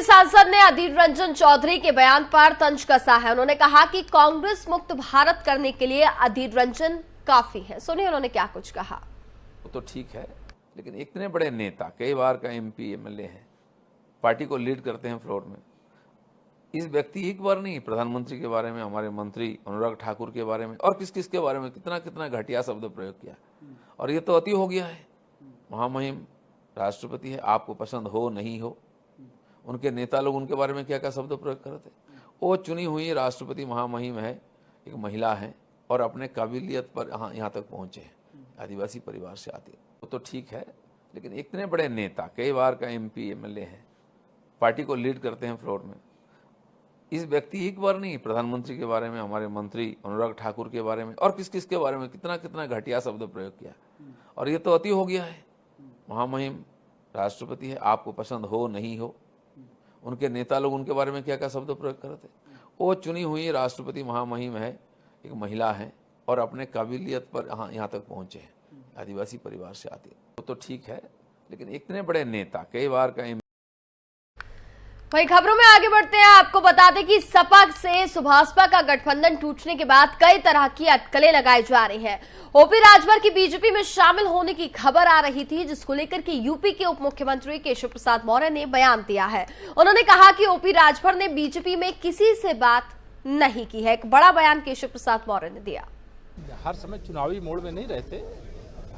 सांसद ने अधीर रंजन चौधरी के बयान पर तंज कसा है। उन्होंने कहा कि कांग्रेस मुक्त भारत करने के लिए अधीर रंजन काफी है। सुनिए उन्होंने क्या कुछ कहा। वो तो ठीक है, लेकिन इतने बड़े नेता, कई बार का एमपी एमएलए हैं, पार्टी को लीड करते हैं फ्लोर में। इस व्यक्ति एक बार नहीं, प्रधानमंत्री के बारे में, हमारे मंत्री अनुराग ठाकुर के बारे में और किस किस के बारे में कितना कितना घटिया शब्द प्रयोग किया। और ये तो अति हो गया है। महामहिम राष्ट्रपति है, आपको पसंद हो नहीं हो, उनके नेता लोग उनके बारे में क्या क्या शब्द प्रयोग करते। वो चुनी हुई राष्ट्रपति महामहिम है, एक महिला है और अपने काबिलियत पर यहाँ तक पहुँचे हैं, आदिवासी परिवार से आते। वो तो ठीक है, लेकिन इतने बड़े नेता, कई बार का एमपी एमएलए हैं, पार्टी को लीड करते हैं फ्लोर में। इस व्यक्ति एक बार नहीं, प्रधानमंत्री के बारे में, हमारे मंत्री अनुराग ठाकुर के बारे में और किस किस के बारे में कितना कितना घटिया शब्द प्रयोग किया। और ये तो अति हो गया है। महामहिम राष्ट्रपति है, आपको पसंद हो नहीं हो, उनके नेता लोग उनके बारे में क्या क्या शब्द प्रयोग करते। वो चुनी हुई राष्ट्रपति महामहिम है, एक महिला है और अपने काबिलियत पर यहाँ तक पहुँचे हैं, आदिवासी परिवार से आते। वो तो ठीक है, लेकिन इतने बड़े नेता, कई बार का वही खबरों में आगे बढ़ते हैं। आपको बता दें कि सपा से सुभाषपा का गठबंधन टूटने के बाद कई तरह की अटकलें लगाई जा रही हैं। ओपी राजभर की बीजेपी में शामिल होने की खबर आ रही थी, जिसको लेकर के यूपी के उप मुख्यमंत्री केशव प्रसाद मौर्य ने बयान दिया है। उन्होंने कहा कि ओपी राजभर ने बीजेपी में किसी से बात नहीं की है। एक बड़ा बयान केशव प्रसाद मौर्य ने दिया। हर समय चुनावी मोड़ में नहीं रहते,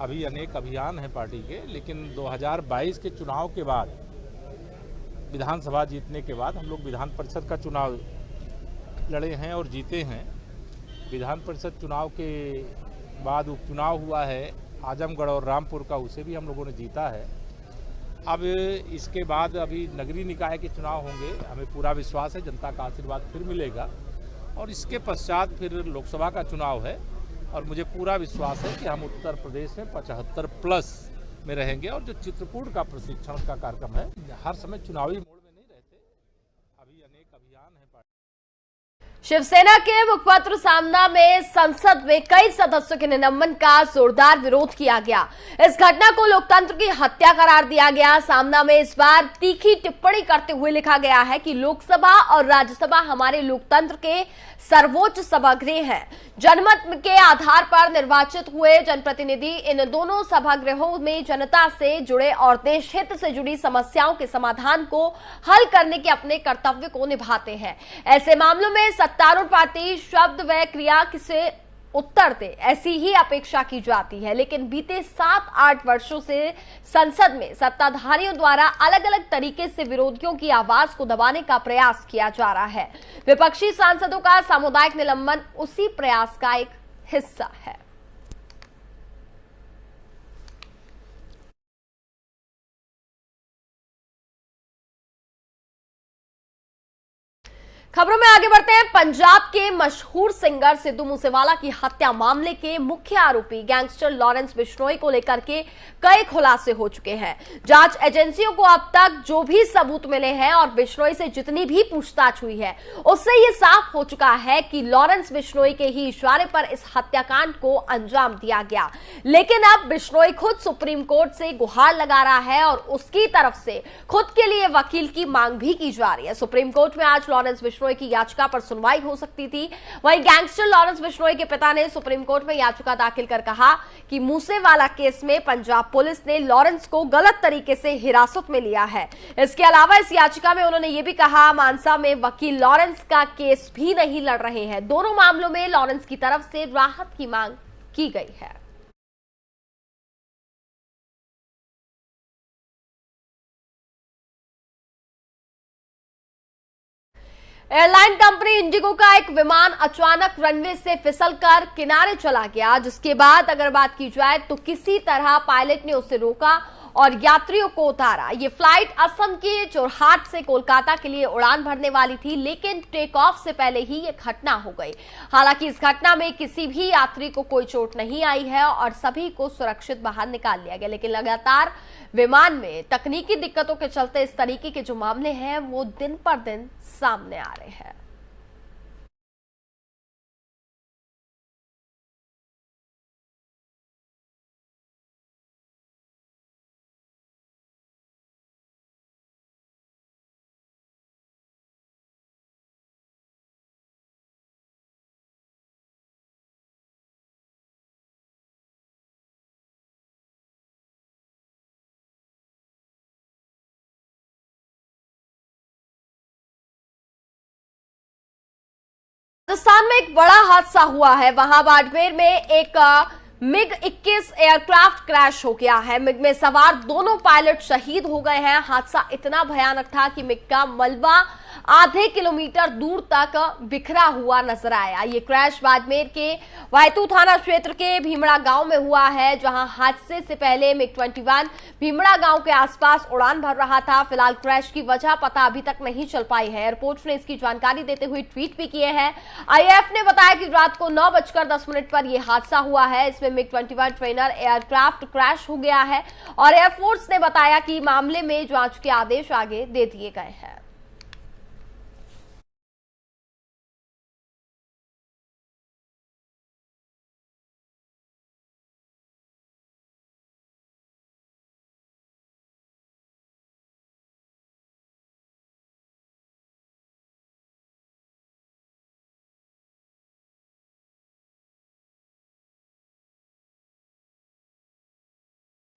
अभी अनेक अभियान है पार्टी के, लेकिन 2022 के चुनाव के बाद, विधानसभा जीतने के बाद हम लोग विधान परिषद का चुनाव लड़े हैं और जीते हैं। विधान परिषद चुनाव के बाद उपचुनाव हुआ है आजमगढ़ और रामपुर का, उसे भी हम लोगों ने जीता है। अब इसके बाद अभी नगरीय निकाय के चुनाव होंगे, हमें पूरा विश्वास है जनता का आशीर्वाद फिर मिलेगा। और इसके पश्चात फिर लोकसभा का चुनाव है और मुझे पूरा विश्वास है कि हम उत्तर प्रदेश में 75+ में रहेंगे। और जो चित्रकूट का प्रशिक्षण का कार्यक्रम है, हर समय चुनावी मोड़ में नहीं रहते, अभी अनेक अभियान है। शिवसेना के मुखपत्र सामना में संसद में कई सदस्यों के निलंबन का जोरदार विरोध किया गया। इस घटना को लोकतंत्र की हत्या करार दिया गया। सामना में इस बार तीखी टिप्पणी करते हुए लिखा गया है कि लोकसभा और राज्यसभा हमारे लोकतंत्र के सर्वोच्च सभागृह हैं। जनमत के आधार पर निर्वाचित हुए जनप्रतिनिधि इन दोनों सभागृहों में जनता से जुड़े और देश हित से जुड़ी समस्याओं के समाधान को हल करने के अपने कर्तव्य को निभाते हैं। ऐसे मामलों में सत्तारूढ़ पार्टी शब्द व क्रिया से उत्तर दे, ऐसी ही अपेक्षा की जाती है। लेकिन बीते 7-8 वर्षों से संसद में सत्ताधारियों द्वारा अलग अलग तरीके से विरोधियों की आवाज को दबाने का प्रयास किया जा रहा है। विपक्षी सांसदों का सामुदायिक निलंबन उसी प्रयास का एक हिस्सा है। खबरों में आगे बढ़ते हैं। पंजाब के मशहूर सिंगर सिद्धू मूसेवाला की हत्या मामले के मुख्य आरोपी गैंगस्टर लॉरेंस बिश्नोई को लेकर के कई खुलासे हो चुके हैं। जांच एजेंसियों को अब तक जो भी सबूत मिले हैं और बिश्नोई से जितनी भी पूछताछ हुई है, उससे यह साफ हो चुका है कि लॉरेंस बिश्नोई के ही इशारे पर इस हत्याकांड को अंजाम दिया गया। लेकिन अब बिश्नोई खुद सुप्रीम कोर्ट से गुहार लगा रहा है और उसकी तरफ से खुद के लिए वकील की मांग भी की जा रही है। सुप्रीम कोर्ट में आज लॉरेंस बिश्नोई की याचिका पर सुनवाई हो सकती थी। वहीं गैंगस्टर लॉरेंस बिश्नोई के पिता ने सुप्रीम कोर्ट में याचिका दाखिल कर कहा कि मूसेवाला केस में पंजाब पुलिस ने लॉरेंस को गलत तरीके से हिरासत में लिया है। इसके अलावा इस याचिका में उन्होंने यह भी कहा, मानसा में वकील लॉरेंस का केस भी नहीं लड़ रहे हैं। दोनों मामलों में लॉरेंस की तरफ से राहत की मांग की गई है। एयरलाइन कंपनी इंडिगो का एक विमान अचानक रनवे से फिसलकर किनारे चला गया, जिसके बाद अगर बात की जाए तो किसी तरह पायलट ने उसे रोका और यात्रियों को उतारा। ये फ्लाइट असम के जोरहाट से कोलकाता के लिए उड़ान भरने वाली थी, लेकिन टेक ऑफ से पहले ही ये घटना हो गई। हालांकि इस घटना में किसी भी यात्री को कोई चोट नहीं आई है और सभी को सुरक्षित बाहर निकाल लिया गया। लेकिन लगातार विमान में तकनीकी दिक्कतों के चलते इस तरीके के जो मामले हैं वो दिन पर दिन सामने आ रहे हैं। राजस्थान में एक बड़ा हादसा हुआ है। वहां बाड़मेर में एक MiG-21 एयरक्राफ्ट क्रैश हो गया है। मिग में सवार दोनों पायलट शहीद हो गए हैं। हादसा इतना भयानक था कि मिग का मलबा आधे किलोमीटर दूर तक बिखरा हुआ नजर आया। ये क्रैश बाड़मेर के वायतू थाना क्षेत्र के भीमड़ा गांव में हुआ है, जहां हादसे से पहले MiG-21 भीमड़ा गांव के आसपास उड़ान भर रहा था। फिलहाल क्रैश की वजह पता अभी तक नहीं चल पाई है। एयरपोर्ट ने इसकी जानकारी देते हुए ट्वीट भी किए हैं। IAF ने बताया कि रात को 9:10 पर यह हादसा हुआ है। इसमें MiG-21 ट्रेनर एयरक्राफ्ट क्रैश हो गया है और एयरफोर्स ने बताया कि मामले में जांच के आदेश आगे दे दिए गए हैं।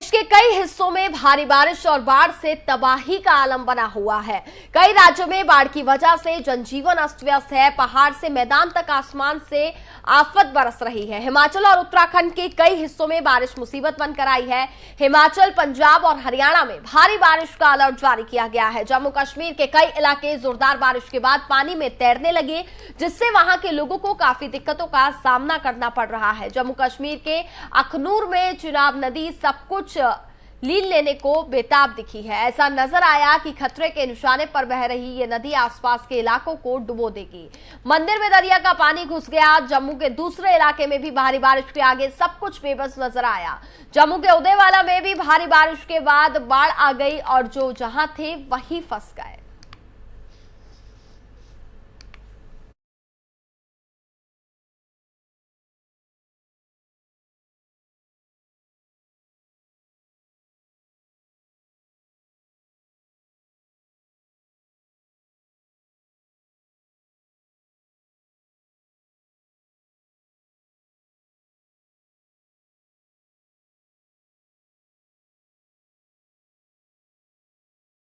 के कई हिस्सों में भारी बारिश और बाढ़ से तबाही का आलम बना हुआ है। कई राज्यों में बाढ़ की वजह से जनजीवन अस्त व्यस्त है। पहाड़ से मैदान तक आसमान से आफत बरस रही है। हिमाचल और उत्तराखंड के कई हिस्सों में बारिश मुसीबत बनकर आई है। हिमाचल, पंजाब और हरियाणा में भारी बारिश का अलर्ट जारी किया गया है। जम्मू कश्मीर के कई इलाके जोरदार बारिश के बाद पानी में तैरने लगे, जिससे वहां के लोगों को काफी दिक्कतों का सामना करना पड़ रहा है। जम्मू कश्मीर के अखनूर में चिनाब नदी सब कुछ लील लेने को बेताब दिखी है। ऐसा नजर आया कि खतरे के निशाने पर बह रही ये नदी आसपास के इलाकों को डुबो देगी। मंदिर में दरिया का पानी घुस गया। जम्मू के दूसरे इलाके में भी भारी बारिश के आगे सब कुछ बेबस नजर आया। जम्मू के उदयवाला में भी भारी बारिश के बाद बाढ़ आ गई और जो जहां थे वहीं फंस गए।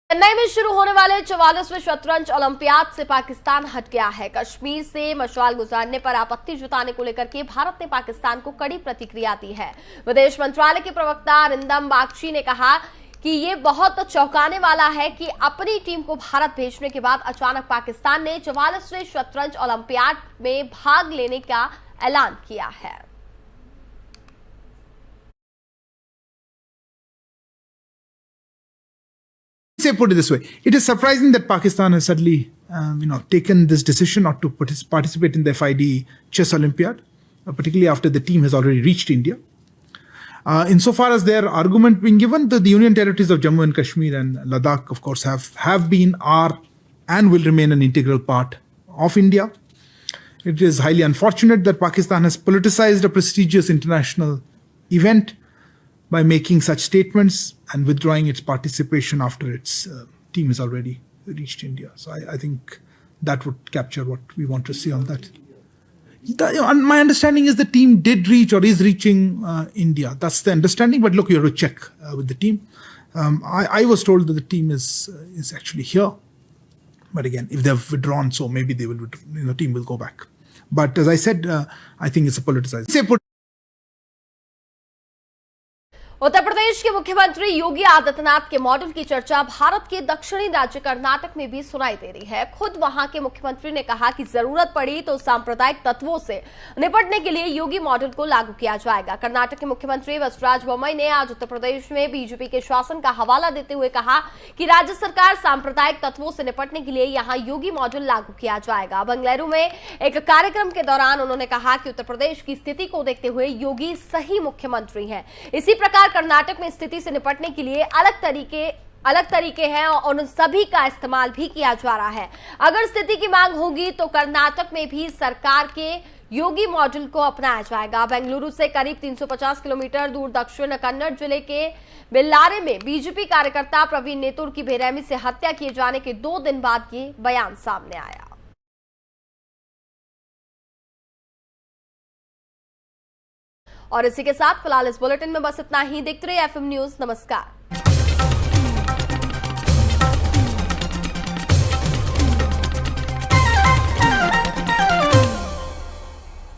चेन्नई में शुरू होने वाले 44वें शतरंज ओलंपियाड से पाकिस्तान हट गया है। कश्मीर से मशाल गुजारने पर आपत्ति जताने को लेकर के भारत ने पाकिस्तान को कड़ी प्रतिक्रिया दी है। विदेश मंत्रालय के प्रवक्ता अरिंदम बागची ने कहा कि ये बहुत चौंकाने वाला है कि अपनी टीम को भारत भेजने के बाद अचानक पाकिस्तान ने 44वें शतरंज ओलंपियाड में भाग लेने का ऐलान किया है। Say, put it this way, it is surprising that Pakistan has suddenly, taken this decision not to participate in the FID Chess Olympiad, particularly after the team has already reached India. Insofar as their argument being given, the Union territories of Jammu and Kashmir and Ladakh, of course, have been, are, and will remain an integral part of India. It is highly unfortunate that Pakistan has politicized a prestigious international event by making such statements and withdrawing its participation after its team has already reached India. So I think that would capture what we want to see on that. My understanding is the team did reach or is reaching India. That's the understanding. But look, you have to check with the team. I was told that the team is actually here. But again, if they've withdrawn, so maybe they will, team will go back. But as I said, I think it's a politicized. Uttar Pradesh के मुख्यमंत्री योगी आदित्यनाथ के model की चर्चा भारत के दक्षिणी राज्य कर्नाटक में भी सुनाई दे रही है। खुद वहां के मुख्यमंत्री ने कहा कि जरूरत पड़ी तो सांप्रदायिक तत्वों से निपटने के लिए योगी मॉडल को लागू किया जाएगा। कर्नाटक के मुख्यमंत्री बसवराज बोम्मई ने आज उत्तर प्रदेश में बीजेपी के शासन का हवाला देते हुए कहा कि राज्य सरकार सांप्रदायिक तत्वों से निपटने के लिए यहां योगी मॉडल लागू किया जाएगा। बंगलुरु में एक कार्यक्रम के दौरान उन्होंने कहा कि उत्तर प्रदेश की स्थिति को देखते हुए योगी सही मुख्यमंत्री हैं। इसी प्रकार कर्नाटक में स्थिति से निपटने के लिए अलग तरीके हैं और उन सभी का इस्तेमाल भी किया जा रहा है। अगर स्थिति की मांग होगी तो कर्नाटक में भी सरकार के योगी मॉडल को अपनाया जाएगा। बेंगलुरु से करीब 350 किलोमीटर दूर दक्षिण कन्नड़ जिले के बेल्लारे में बीजेपी कार्यकर्ता प्रवीण नेतुर की बेरहमी से हत्या किए जाने के 2 दिन बाद ये बयान सामने आया। और इसी के साथ फिलहाल इस बुलेटिन में बस इतना ही। देखते रहिए FM न्यूज। नमस्कार।